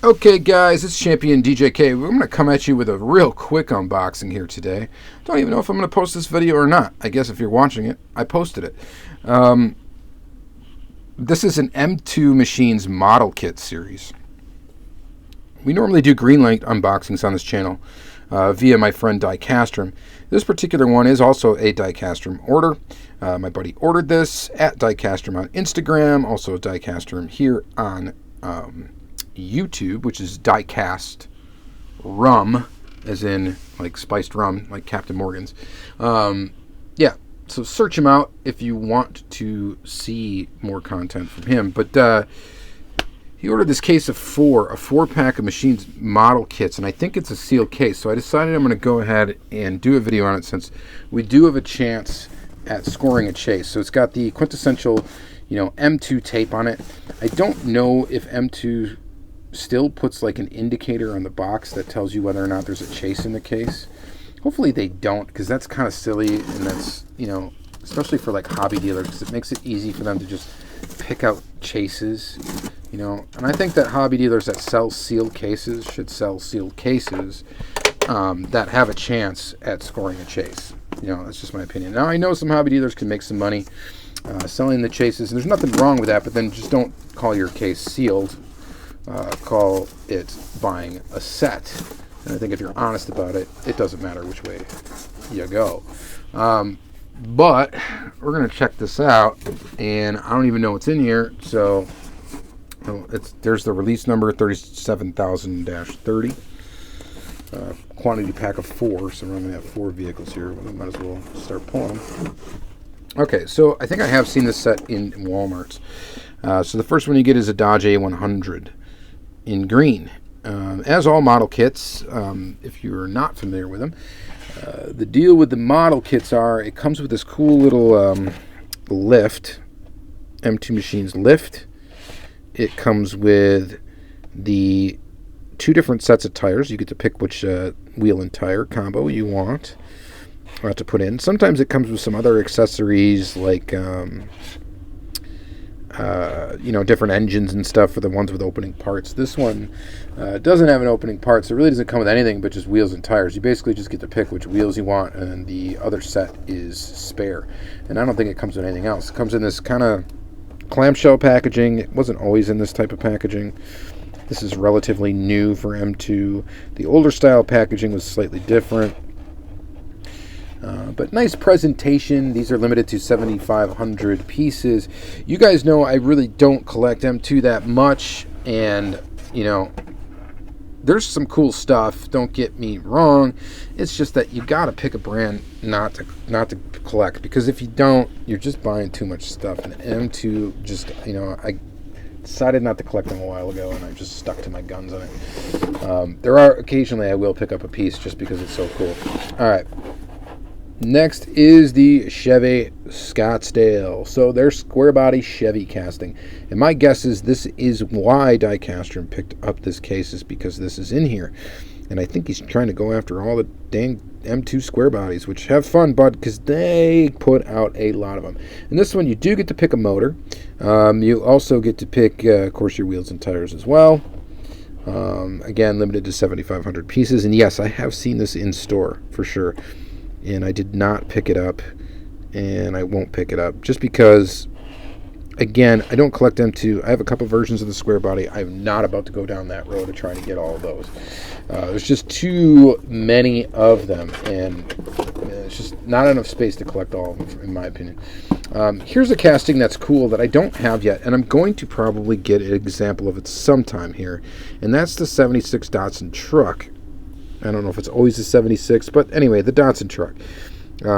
Okay guys, it's Championdjk. We're going to come at you with a real quick unboxing here today. Don't even know if I'm going to post this video or not. I guess if you're watching it, I posted it. This is an M2 Machines model kit series. We normally do Greenlight unboxings on this channel via my friend Diecast. This particular one is also a Diecast order. My buddy ordered this at Diecast on Instagram, also Diecast here on YouTube, which is Diecast Rum, as in like spiced rum, like Captain Morgan's. Yeah, so search him out if you want to see more content from him. But he ordered this case of a 4-pack of Machines model kits, and I think it's a sealed case. So I decided I'm going to go ahead and do a video on it since we do have a chance at scoring a chase. So it's got the quintessential, M2 tape on it. I don't know if M2 still puts like an indicator on the box that tells you whether or not there's a chase in the case. Hopefully they don't, because that's kind of silly, and that's, especially for like hobby dealers, because it makes it easy for them to just pick out chases, and I think that hobby dealers that sell sealed cases should sell sealed cases that have a chance at scoring a chase. That's just my opinion. Now I know some hobby dealers can make some money selling the chases, and there's nothing wrong with that, but then just don't call your case sealed. Call it buying a set. And I think if you're honest about it, it doesn't matter which way you go. But we're going to check this out, and I don't even know what's in here. So there's the release number 37,000-30. Quantity pack of 4, so we're going to have 4 vehicles here. We might as well start pulling them. Okay, so I think I have seen this set in Walmart. So the first one you get is a Dodge A100 in green. As all model kits, if you're not familiar with them, the deal with the model kits it comes with this cool little lift, M2 Machines lift. It comes with the 2 different sets of tires. You get to pick which wheel and tire combo you want to put in. Sometimes it comes with some other accessories like different engines and stuff for the ones with opening parts. This one doesn't have an opening part, so it really doesn't come with anything but just wheels and tires. You basically just get to pick which wheels you want, and the other set is spare. And I don't think it comes with anything else. It comes in this kind of clamshell packaging. It wasn't always in this type of packaging. This is relatively new for M2. The older style packaging was slightly different. But nice presentation. These are limited to 7,500 pieces. You guys know I really don't collect M2 that much, and there's some cool stuff. Don't get me wrong. It's just that you got to pick a brand not to collect, because if you don't, you're just buying too much stuff. And M2 just I decided not to collect them a while ago, and I just stuck to my guns on it. There are occasionally I will pick up a piece just because it's so cool. All right. Next is the Chevy Scottsdale. So they're square body Chevy casting. And my guess is this is why Diecast picked up this case, is because this is in here. And I think he's trying to go after all the dang M2 square bodies, which have fun, bud, because they put out a lot of them. And this one, you do get to pick a motor. You also get to pick, of course, your wheels and tires as well. Again, limited to 7,500 pieces. And yes, I have seen this in store for sure. And I did not pick it up, and I won't pick it up just because, again, I don't collect M2. I have a couple versions of the square body. I'm not about to go down that road of trying to get all of those. There's just too many of them, and it's just not enough space to collect all of them, in my opinion. Here's a casting that's cool that I don't have yet, and I'm going to probably get an example of it sometime here, and that's the 76 Datsun truck. I don't know if it's always a 76, but anyway, the Datsun truck.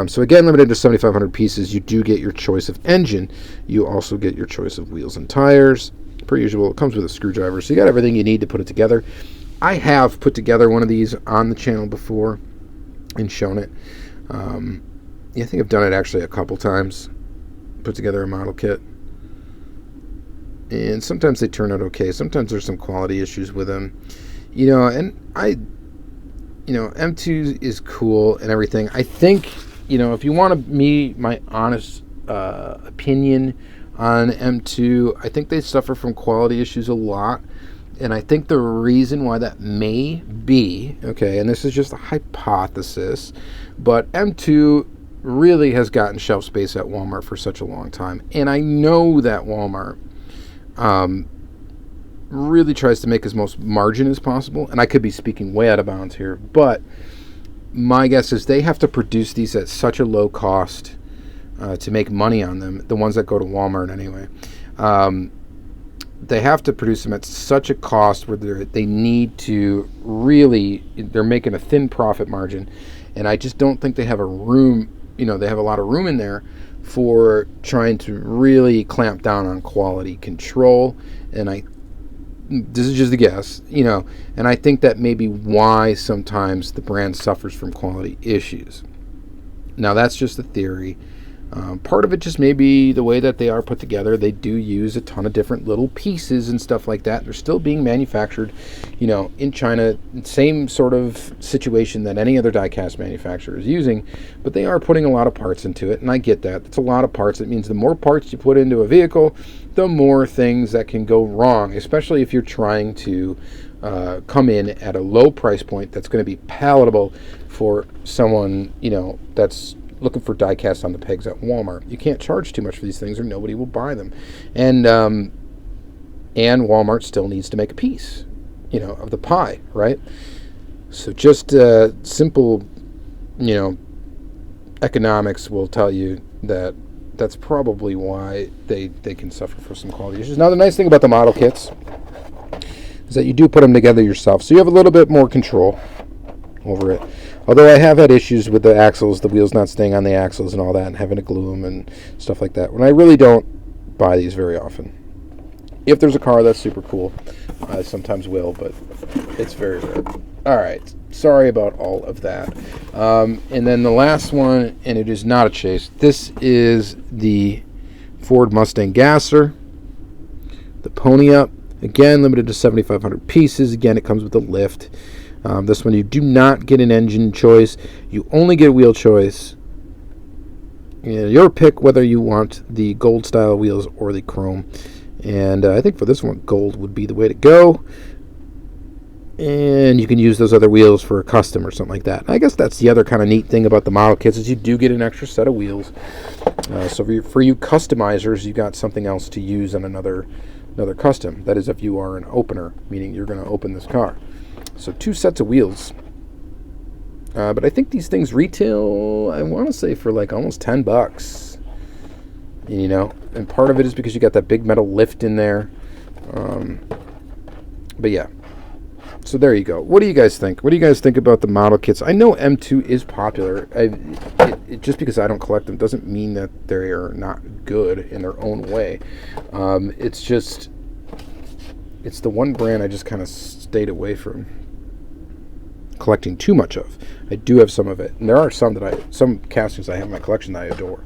So again, limited to 7,500 pieces. You do get your choice of engine. You also get your choice of wheels and tires. Per usual, it comes with a screwdriver, so you got everything you need to put it together. I have put together one of these on the channel before and shown it. I think I've done it actually a couple times. Put together a model kit. And sometimes they turn out okay. Sometimes there's some quality issues with them. And M2 is cool and everything. I think, if you want my honest opinion on M2, I think they suffer from quality issues a lot. And I think the reason why that may be, okay, and this is just a hypothesis, but M2 really has gotten shelf space at Walmart for such a long time. And I know that Walmart really tries to make as most margin as possible. And I could be speaking way out of bounds here, but my guess is they have to produce these at such a low cost to make money on them, the ones that go to Walmart anyway. They have to produce them at such a cost where they need to really, they're making a thin profit margin. And I just don't think they have a room, they have a lot of room in there for trying to really clamp down on quality control. And this is just a guess, and I think that may be why sometimes the brand suffers from quality issues. Now, that's just a theory. Part of it just may be the way that they are put together. They do use a ton of different little pieces and stuff like that. They're still being manufactured, in China. Same sort of situation that any other diecast manufacturer is using, but they are putting a lot of parts into it, and I get that. It's a lot of parts. It means the more parts you put into a vehicle, the more things that can go wrong, especially if you're trying to come in at a low price point that's going to be palatable for someone, that's looking for diecast on the pegs at Walmart. You can't charge too much for these things or nobody will buy them. And Walmart still needs to make a piece, of the pie, right? So just simple, economics will tell you that that's probably why they can suffer for some quality issues. Now, the nice thing about the model kits is that you do put them together yourself, so you have a little bit more control over it. Although I have had issues with the axles, the wheels not staying on the axles and all that, and having to glue them and stuff like that, when I really don't buy these very often. If there's a car that's super cool, I sometimes will, but it's very rare. All right, sorry about all of that. And then the last one, and it is not a chase. This is the Ford Mustang Gasser, the Pony Up. Again, limited to 7,500 pieces. Again, it comes with a lift. This one, you do not get an engine choice. You only get wheel choice. Your pick whether you want the gold style wheels or the chrome. And I think for this one, gold would be the way to go. And you can use those other wheels for a custom or something like that. I guess that's the other kind of neat thing about the model kits is you do get an extra set of wheels. So for you customizers, you got something else to use on another custom. That is if you are an opener, meaning you're going to open this car. So 2 sets of wheels. But I think these things retail, I want to say, for like almost $10. And part of it is because you got that big metal lift in there. But yeah. So there you go. What do you guys think? What do you guys think about the model kits? I know M2 is popular. Just because I don't collect them doesn't mean that they are not good in their own way. It's the one brand I just kind of stayed away from collecting too much of. I do have some of it, and there are some castings I have in my collection that I adore,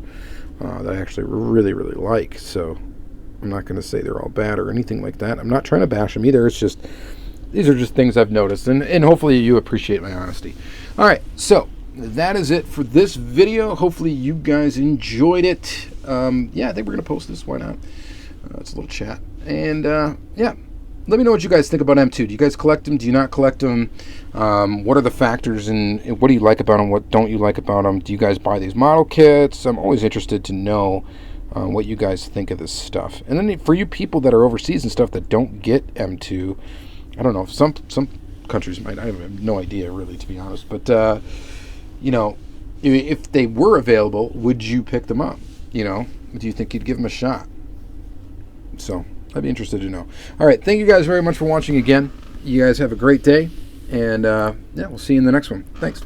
that I actually really, really like. So I'm not going to say they're all bad or anything like that. I'm not trying to bash them either. It's just these are just things I've noticed, and hopefully you appreciate my honesty. All right, so that is it for this video. Hopefully you guys enjoyed it. Yeah, I think we're going to post this. Why not? It's a little chat, and yeah. Let me know what you guys think about M2. Do you guys collect them? Do you not collect them? What are the factors, and what do you like about them? What don't you like about them? Do you guys buy these model kits? I'm always interested to know what you guys think of this stuff. And then for you people that are overseas and stuff that don't get M2, I don't know. Some countries might. I have no idea, really, to be honest. But if they were available, would you pick them up? Do you think you'd give them a shot? So I'd be interested to know. All right, thank you guys very much for watching again. You guys have a great day, and yeah, we'll see you in the next one. Thanks.